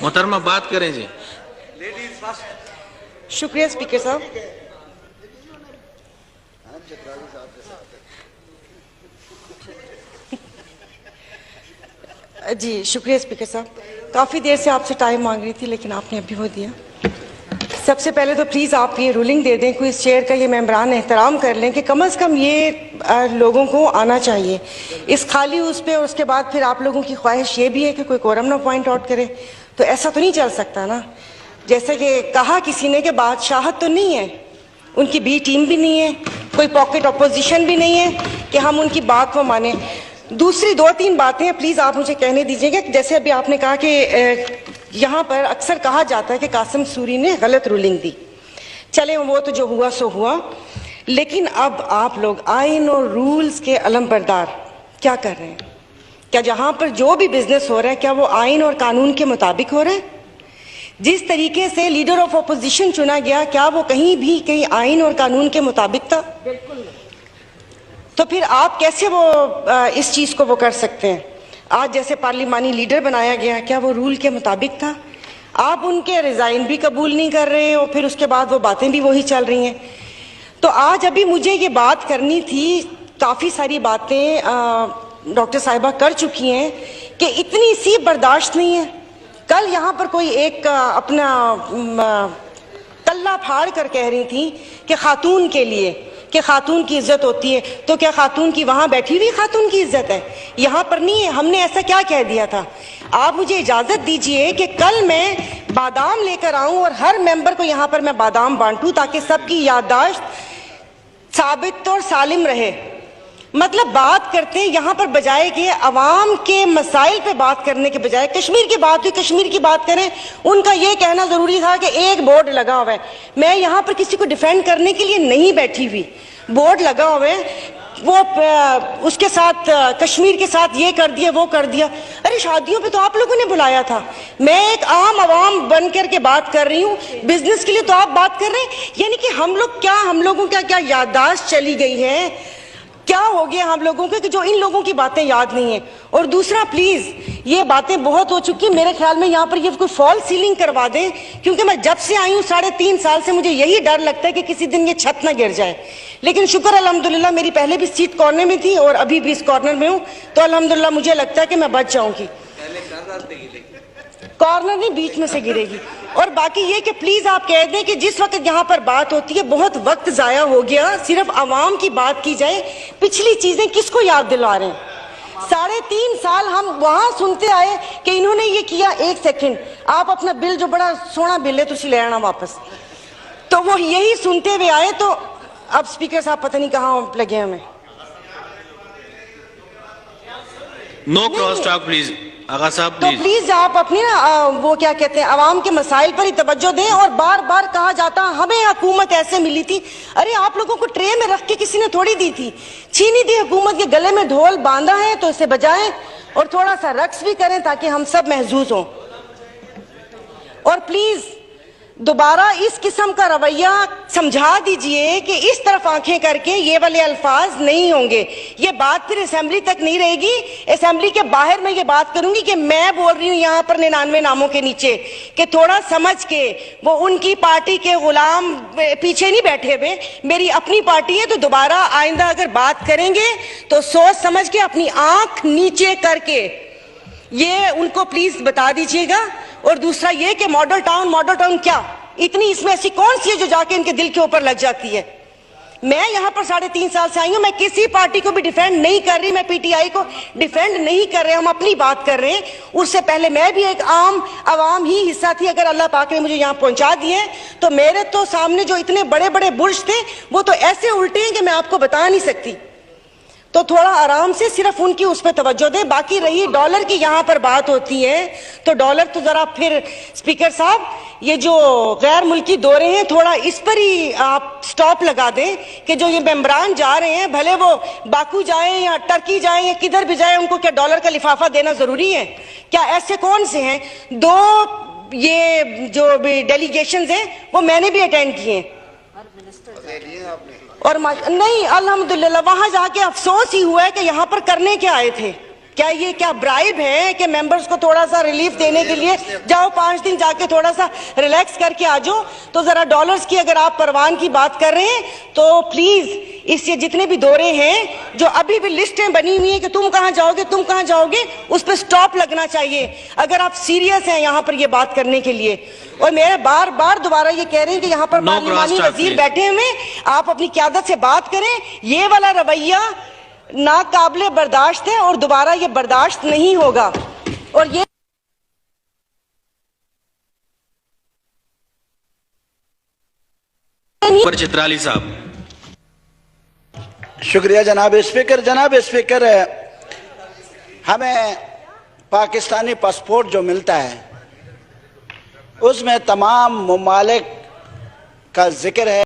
محترمہ بات کریں جی. شکریہ اسپیکر صاحب. جی شکریہ اسپیکر صاحب. کافی دیر سے آپ سے ٹائم مانگ رہی تھی لیکن آپ نے ابھی وہ دیا. سب سے پہلے تو پلیز آپ یہ رولنگ دے دیں, کوئی اس چیئر کا یہ ممبران احترام کر لیں کہ کم از کم یہ لوگوں کو آنا چاہیے اس خالی اس پہ, اور اس کے بعد پھر آپ لوگوں کی خواہش یہ بھی ہے کہ کوئی کورم نہ پوائنٹ آؤٹ کرے. تو ایسا تو نہیں چل سکتا نا. جیسے کہ کہا کسی نے کہ بادشاہت تو نہیں ہے, ان کی بی ٹیم بھی نہیں ہے, کوئی پاکٹ اپوزیشن بھی نہیں ہے کہ ہم ان کی بات کو مانیں. دوسری 2-3 باتیں ہیں پلیز آپ مجھے کہنے دیجیے گا. جیسے ابھی آپ نے کہا کہ یہاں پر اکثر کہا جاتا ہے کہ قاسم سوری نے غلط رولنگ دی. چلے وہ تو جو ہوا سو ہوا, لیکن اب آپ لوگ آئین اور رولز کے علم بردار کیا کر رہے ہیں؟ کیا جہاں پر جو بھی بزنس ہو رہا ہے کیا وہ آئین اور قانون کے مطابق ہو رہا ہے؟ جس طریقے سے لیڈر آف اپوزیشن چنا گیا کیا وہ کہیں آئین اور قانون کے مطابق تھا؟ بالکل. تو پھر آپ کیسے وہ اس چیز کو وہ کر سکتے ہیں؟ آج جیسے پارلیمانی لیڈر بنایا گیا کیا وہ رول کے مطابق تھا؟ آپ ان کے ریزائن بھی قبول نہیں کر رہے اور پھر اس کے بعد وہ باتیں بھی وہی چل رہی ہیں. تو آج ابھی مجھے یہ بات کرنی تھی, کافی ساری باتیں ڈاکٹر صاحبہ کر چکی ہیں کہ اتنی سی برداشت نہیں ہے. کل یہاں پر کوئی ایک اپنا کلہ پھاڑ کر کہہ رہی تھی کہ خاتون کے لیے کہ خاتون کی عزت ہوتی ہے. تو کیا خاتون کی وہاں بیٹھی ہوئی خاتون کی عزت ہے؟ یہاں پر نہیں ہے. ہم نے ایسا کیا کہہ دیا تھا؟ آپ مجھے اجازت دیجئے کہ کل میں بادام لے کر آؤں اور ہر ممبر کو یہاں پر میں بادام بانٹوں تاکہ سب کی یادداشت ثابت اور سالم رہے. مطلب بات کرتے ہیں یہاں پر بجائے کہ عوام کے مسائل پہ بات کرنے کے بجائے کشمیر کی بات ہوئی کشمیر کی بات کریں. ان کا یہ کہنا ضروری تھا کہ ایک بورڈ لگا ہوا ہے. میں یہاں پر کسی کو ڈیفینڈ کرنے کے لیے نہیں بیٹھی ہوئی. بورڈ لگا ہوا ہے, وہ اس کے ساتھ کشمیر کے ساتھ یہ کر دیا وہ کر دیا. ارے شادیوں پہ تو آپ لوگوں نے بلایا تھا. میں ایک عام عوام بن کر کے بات کر رہی ہوں, بزنس کے لیے تو آپ بات کر رہے ہیں. یعنی کہ ہم لوگوں کا کیا یادداشت چلی گئی ہے؟ کیا ہو گیا ہم لوگوں کے کہ جو ان لوگوں کی باتیں یاد نہیں ہیں؟ اور دوسرا پلیز یہ باتیں بہت ہو چکی, میرے خیال میں یہاں پر یہ کوئی فال سیلنگ کروا دیں, کیونکہ میں جب سے آئی ہوں 3.5 سال سے مجھے یہی ڈر لگتا ہے کہ کسی دن یہ چھت نہ گر جائے. لیکن شکر الحمدللہ میری پہلے بھی سیٹ کارنر میں تھی اور ابھی بھی اس کارنر میں ہوں, تو الحمدللہ مجھے لگتا ہے کہ میں بچ جاؤں گی. کارنر نہیں, بیچ میں سے گرے گی. اور باقی یہ کہ پلیز آپ کہہ دیں کہ جس وقت یہاں پر بات ہوتی ہے بہت وقت ضائع ہو گیا, صرف عوام کی بات کی جائے. پچھلی چیزیں کس کو یاد دلا رہے ہیں؟ 3.5 سال ہم وہاں سنتے آئے کہ انہوں نے یہ کیا. 1 سیکنڈ آپ اپنا بل جو بڑا سونا بل ہے تو اسی لے آنا واپس, تو وہ یہی سنتے ہوئے آئے. تو اب اسپیکر صاحب پتہ نہیں کہاں لگے ہمیں. نو کراس ٹاک پلیز. آغا صاحب تو پلیز آپ اپنی وہ کیا کہتے ہیں عوام کے مسائل پر ہی توجہ دیں. اور بار بار کہا جاتا ہمیں حکومت ایسے ملی تھی. ارے آپ لوگوں کو ٹرے میں رکھ کے کسی نے تھوڑی دی تھی, چھینی تھی حکومت کے گلے میں ڈھول باندھا ہے تو اسے بجائیں اور تھوڑا سا رقص بھی کریں تاکہ ہم سب محظوظ ہوں. اور پلیز دوبارہ اس قسم کا رویہ سمجھا دیجئے کہ اس طرف آنکھیں کر کے یہ والے الفاظ نہیں ہوں گے. یہ بات پھر اسمبلی تک نہیں رہے گی. اسمبلی کے باہر میں یہ بات کروں گی کہ میں بول رہی ہوں یہاں پر 99 ناموں کے نیچے کہ تھوڑا سمجھ کے, وہ ان کی پارٹی کے غلام پیچھے نہیں بیٹھے ہوئے, میری اپنی پارٹی ہے. تو دوبارہ آئندہ اگر بات کریں گے تو سوچ سمجھ کے اپنی آنکھ نیچے کر کے یہ ان کو پلیز بتا دیجئے گا. اور دوسرا یہ کہ ماڈل ٹاؤن کیا اتنی اس میں ایسی کون سی ہے جو جا کے ان کے دل کے اوپر لگ جاتی ہے؟ میں یہاں پر 3.5 سال سے آئی ہوں, میں کسی پارٹی کو بھی ڈیفینڈ نہیں کر رہی, میں پی ٹی آئی کو ڈیفینڈ نہیں کر رہے, ہم اپنی بات کر رہے ہیں. اس سے پہلے میں بھی ایک عوام ہی حصہ تھی. اگر اللہ پاک نے مجھے یہاں پہنچا دیے تو میرے تو سامنے جو اتنے بڑے بڑے برج تھے وہ تو ایسے الٹے ہیں کہ میں آپ کو بتا نہیں سکتی. تو تھوڑا آرام سے صرف ان کی اس پہ توجہ دیں. باقی رہی ڈالر کی یہاں پر بات ہوتی ہے تو ڈالر تو ذرا پھر اسپیکر صاحب یہ جو غیر ملکی دورے ہیں تھوڑا اس پر ہی آپ سٹاپ لگا دیں کہ جو یہ ممبران جا رہے ہیں بھلے وہ باکو جائیں یا ٹرکی جائیں یا کدھر بھی جائیں, ان کو کیا ڈالر کا لفافہ دینا ضروری ہے کیا؟ ایسے کون سے ہیں؟ 2 یہ جو بھی ڈیلیگیشنز ہیں وہ میں نے بھی اٹینڈ کیے ہیں اور نہیں الحمدللہ وہاں جا کے افسوس ہی ہوا ہے کہ یہاں پر کرنے کیا آئے تھے. کیا یہ کیا برائب ہے کہ ممبرز کو تھوڑا سا ریلیف دینے کے لیے جاؤ 5 دن جا کے تھوڑا سا ریلیکس کر کے آ جاؤ؟ تو ذرا ڈالرز کی اگر آپ پروان کی بات کر رہے ہیں تو پلیز اس یہ جتنے بھی دورے ہیں جو ابھی بھی لسٹیں بنی ہوئی ہیں کہ تم کہاں جاؤ گے تم کہاں جاؤ گے، اس پہ سٹاپ لگنا چاہیے اگر آپ سیریس ہیں یہاں پر یہ بات کرنے کے لیے۔ اور میرے بار بار دوبارہ یہ کہہ رہے ہیں کہ یہاں پر پارلیمانی وزیر بیٹھے ہوئے، آپ اپنی قیادت سے بات کریں۔ یہ والا رویہ ناقابل برداشت ہے اور دوبارہ یہ برداشت نہیں ہوگا۔ اور یہ چترالی صاحب۔ شکریہ جناب اسپیکر۔ جناب اسپیکر، ہمیں پاکستانی پاسپورٹ جو ملتا ہے اس میں تمام ممالک کا ذکر ہے۔